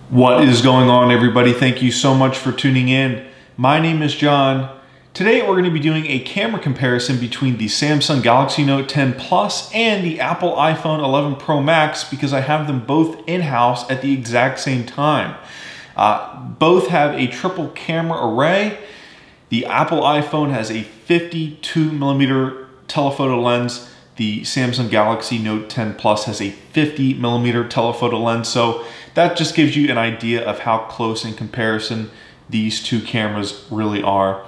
What is going on, everybody? Thank you so much for tuning in. My name is John. Today we're going to be doing a camera comparison between the Samsung Galaxy Note 10 Plus and the Apple iPhone 11 Pro Max because I have them both in-house at the exact same time. Both have a triple camera array. The Apple iPhone has a 52mm telephoto lens. The Samsung Galaxy Note 10 Plus has a 50mm telephoto lens. So that just gives you an idea of how close in comparison these two cameras really are.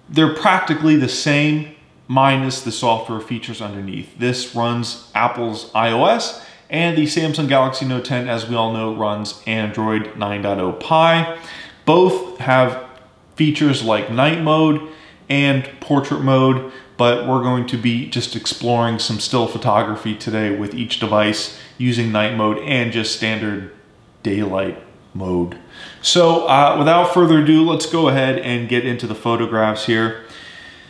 They're practically the same minus the software features underneath. This runs Apple's iOS, and the Samsung Galaxy Note 10, as we all know, runs Android 9.0 Pie. Both have features like night mode and portrait mode, but we're going to be just exploring some still photography today with each device using night mode and just standard daylight mode. So without further ado, let's go ahead and get into the photographs here.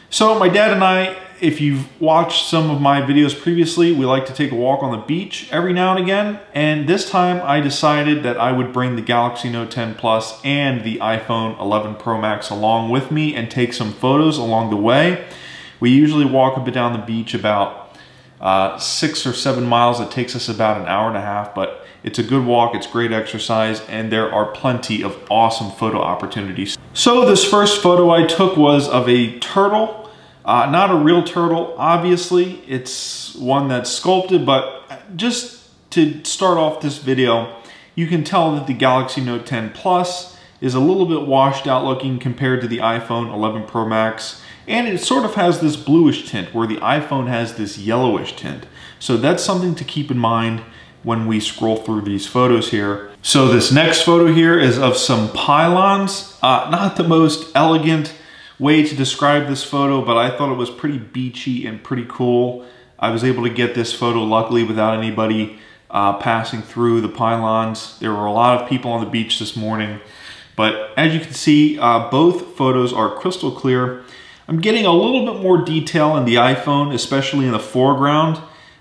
So my dad and I, if you've watched some of my videos previously, we like to take a walk on the beach every now and again. And this time I decided that I would bring the Galaxy Note 10 Plus and the iPhone 11 Pro Max along with me and take some photos along the way. We usually walk up and down the beach about 6 or 7 miles. It takes us about an hour and a half, but it's a good walk, it's great exercise, and there are plenty of awesome photo opportunities. So this first photo I took was of a turtle. Not a real turtle, obviously. It's one that's sculpted, but just to start off this video, you can tell that the Galaxy Note 10 Plus is a little bit washed out looking compared to the iPhone 11 Pro Max. And it sort of has this bluish tint where the iPhone has this yellowish tint. So that's something to keep in mind when we scroll through these photos here. So this next photo here is of some pylons. Not the most elegant way to describe this photo, but I thought it was pretty beachy and pretty cool. I was able to get this photo luckily without anybody passing through the pylons. There were a lot of people on the beach this morning, but as you can see, both photos are crystal clear. I'm getting a little bit more detail in the iPhone, especially in the foreground.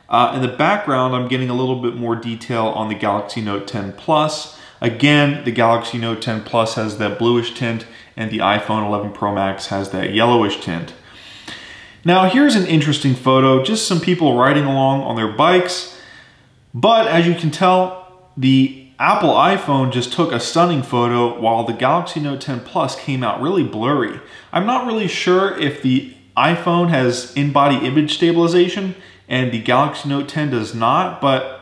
In the background, I'm getting a little bit more detail on the Galaxy Note 10 Plus. Again, the Galaxy Note 10 Plus has that bluish tint, and the iPhone 11 Pro Max has that yellowish tint. Now, here's an interesting photo, just some people riding along on their bikes. But as you can tell, the Apple iPhone just took a stunning photo while the Galaxy Note 10 Plus came out really blurry. I'm not really sure if the iPhone has in-body image stabilization and the Galaxy Note 10 does not, but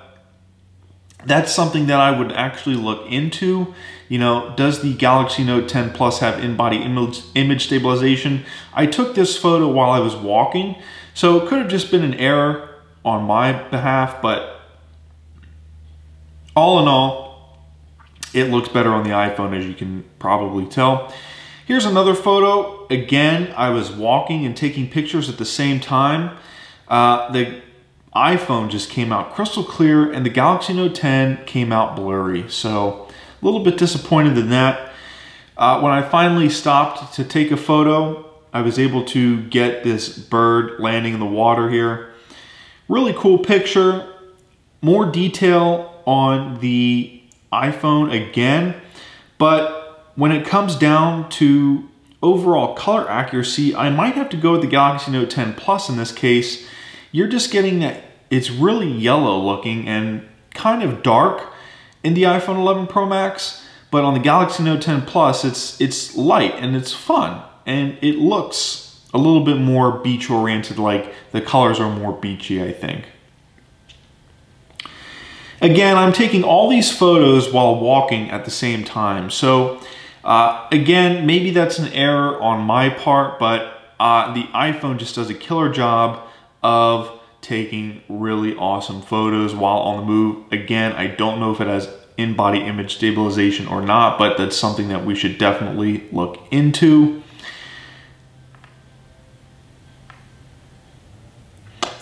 that's something that I would actually look into. You know, does the Galaxy Note 10 Plus have in-body image stabilization? I took this photo while I was walking, so it could have just been an error on my behalf, but all in all, it looks better on the iPhone, as you can probably tell. Here's another photo. Again, I was walking and taking pictures at the same time. The iPhone just came out crystal clear and the Galaxy Note 10 came out blurry. So a little bit disappointed in that. When I finally stopped to take a photo, I was able to get this bird landing in the water here. Really cool picture. More detail on the iPhone again, but when it comes down to overall color accuracy, I might have to go with the Galaxy Note 10 Plus in this case. You're just getting that it's really yellow looking and kind of dark in the iPhone 11 Pro Max, but on the Galaxy Note 10 Plus, it's light and it's fun, and it looks a little bit more beach oriented, like the colors are more beachy, I think. Again, I'm taking all these photos while walking at the same time. So again, maybe that's an error on my part, but the iPhone just does a killer job of taking really awesome photos while on the move. Again, I don't know if it has in-body image stabilization or not, but that's something that we should definitely look into.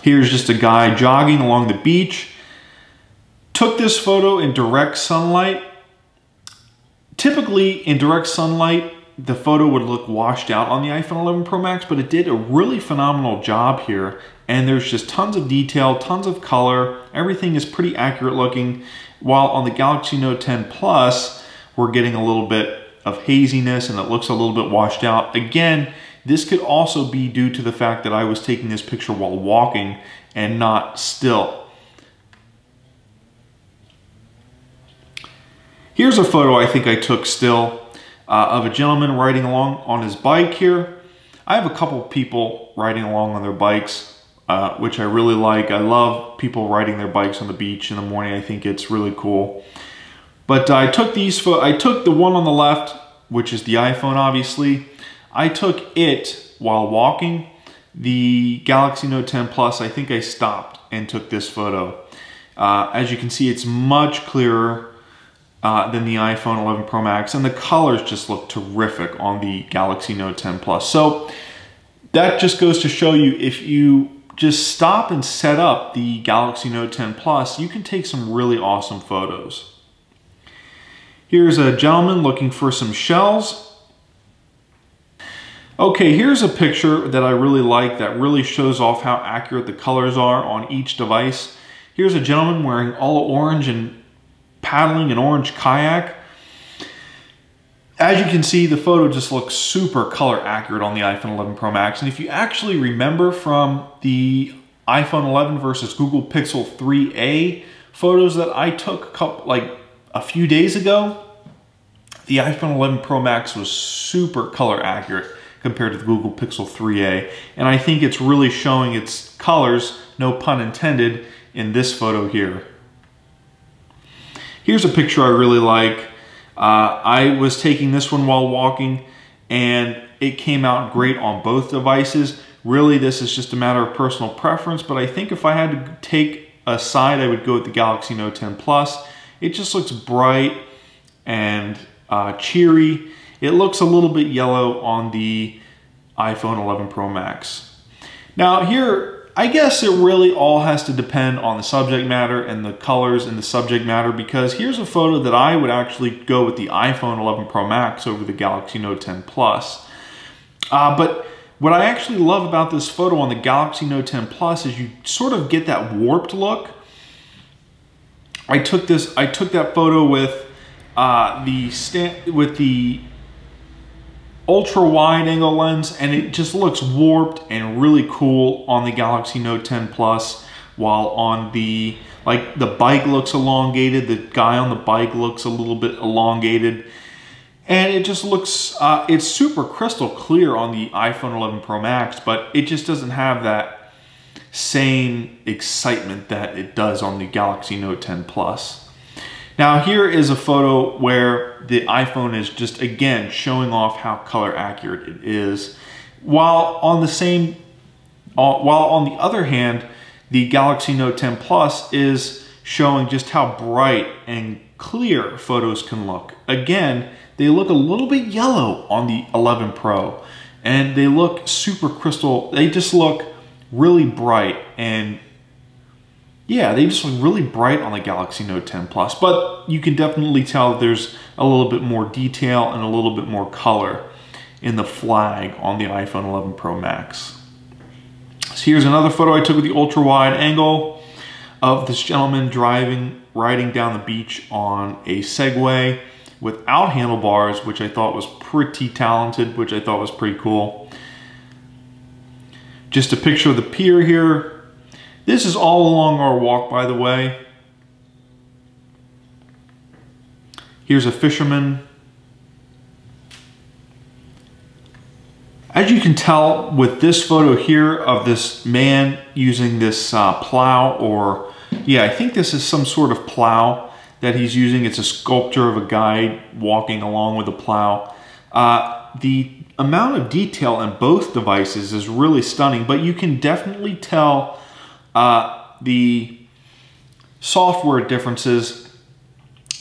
Here's just a guy jogging along the beach. Took this photo in direct sunlight. Typically in direct sunlight, the photo would look washed out on the iPhone 11 Pro Max, but it did a really phenomenal job here. And there's just tons of detail, tons of color. Everything is pretty accurate looking. while on the Galaxy Note 10 Plus, we're getting a little bit of haziness and it looks a little bit washed out. Again, this could also be due to the fact that I was taking this picture while walking and not still. Here's a photo I think I took still of a gentleman riding along on his bike here. I have a couple people riding along on their bikes, which I really like. I love people riding their bikes on the beach in the morning. I think it's really cool. But I took the one on the left, which is the iPhone, obviously. I took it while walking. The Galaxy Note 10 Plus, I think I stopped and took this photo. As you can see, it's much clearer than the iPhone 11 Pro Max, and the colors just look terrific on the Galaxy Note 10 Plus. So that just goes to show you, if you just stop and set up the Galaxy Note 10 Plus, you can take some really awesome photos. Here's a gentleman looking for some shells. Okay, here's a picture that I really like that really shows off how accurate the colors are on each device. Here's a gentleman wearing all orange and paddling an orange kayak. As you can see, the photo just looks super color accurate on the iPhone 11 Pro Max. And if you actually remember from the iPhone 11 versus Google Pixel 3a photos that I took a few days ago, the iPhone 11 Pro Max was super color accurate compared to the Google Pixel 3a. And I think it's really showing its colors, no pun intended, in this photo here. Here's a picture I really like. I was taking this one while walking and it came out great on both devices. Really, this is just a matter of personal preference, but I think if I had to take a side, I would go with the Galaxy Note 10 Plus. It just looks bright and cheery. It looks a little bit yellow on the iPhone 11 Pro Max. Now here, I guess it really all has to depend on the subject matter and the colors in the subject matter, because here's a photo that I would actually go with the iPhone 11 Pro Max over the Galaxy Note 10 Plus. But what I actually love about this photo on the Galaxy Note 10 Plus is you sort of get that warped look. I took that photo with the ultra wide angle lens, and it just looks warped and really cool on the Galaxy Note 10 Plus, while on the bike looks elongated, the guy on the bike looks a little bit elongated, and it just looks it's super crystal clear on the iPhone 11 Pro Max, but it just doesn't have that same excitement that it does on the Galaxy Note 10 Plus. Now here is a photo where the iPhone is just, again, showing off how color accurate it is, while on the other hand, the Galaxy Note 10 Plus is showing just how bright and clear photos can look. Again, they look a little bit yellow on the 11 Pro, and they look super crystal. They just look really bright, and yeah, they just look really bright on the Galaxy Note 10 Plus, but you can definitely tell that there's a little bit more detail and a little bit more color in the flag on the iPhone 11 Pro Max. So here's another photo I took with the ultra wide angle of this gentleman riding down the beach on a Segway without handlebars, which I thought was pretty talented, which I thought was pretty cool. Just a picture of the pier here. This is all along our walk, by the way. Here's a fisherman. As you can tell with this photo here of this man using this plow, or yeah, I think this is some sort of plow that he's using. It's a sculpture of a guy walking along with a plow. The amount of detail in both devices is really stunning, but you can definitely tell the software differences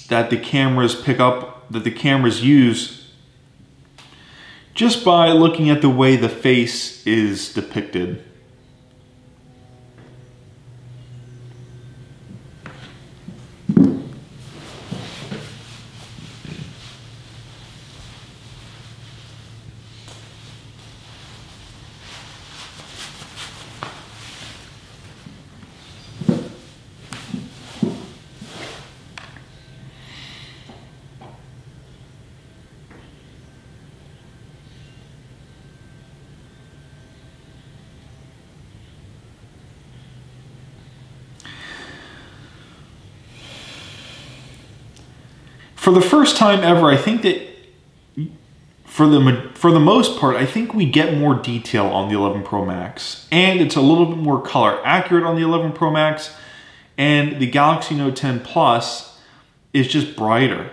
that the cameras pick up, that the cameras use, just by looking at the way the face is depicted. For the first time ever, I think that for the most part, I think we get more detail on the 11 Pro Max, and it's a little bit more color accurate on the 11 Pro Max, and the Galaxy Note 10 Plus is just brighter.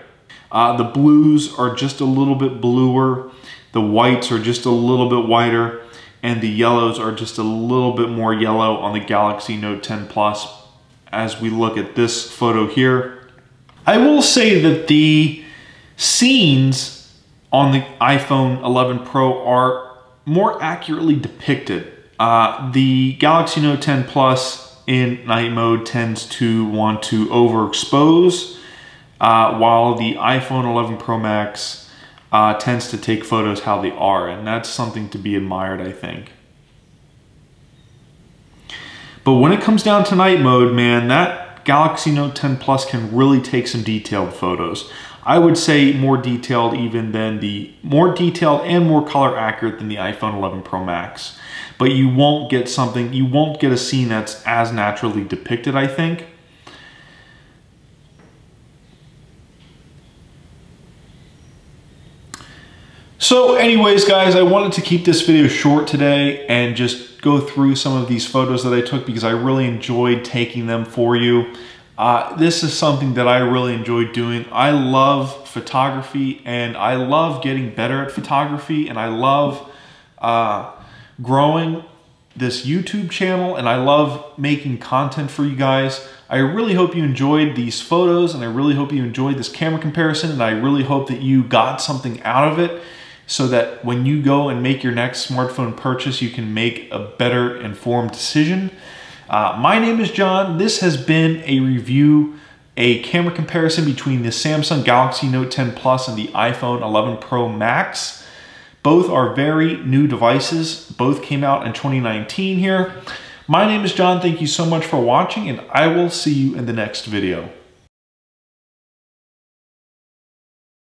The blues are just a little bit bluer, the whites are just a little bit whiter, and the yellows are just a little bit more yellow on the Galaxy Note 10 Plus as we look at this photo here. I will say that the scenes on the iPhone 11 Pro are more accurately depicted. The Galaxy Note 10 Plus in night mode tends to want to overexpose, while the iPhone 11 Pro Max tends to take photos how they are, and that's something to be admired, I think. But when it comes down to night mode, man, that Galaxy Note 10 Plus can really take some detailed photos. I would say more detailed and more color accurate than the iPhone 11 Pro Max. But you won't get a scene that's as naturally depicted, I think. So anyways, guys, I wanted to keep this video short today and just go through some of these photos that I took because I really enjoyed taking them for you. This is something that I really enjoy doing. I love photography and I love getting better at photography, and I love growing this YouTube channel, and I love making content for you guys. I really hope you enjoyed these photos, and I really hope you enjoyed this camera comparison, and I really hope that you got something out of it so that when you go and make your next smartphone purchase, you can make a better informed decision. My name is John. This has been a camera comparison between the Samsung Galaxy Note 10 Plus and the iPhone 11 Pro Max. Both are very new devices. Both came out in 2019 here. My name is John. Thank you so much for watching, and I will see you in the next video.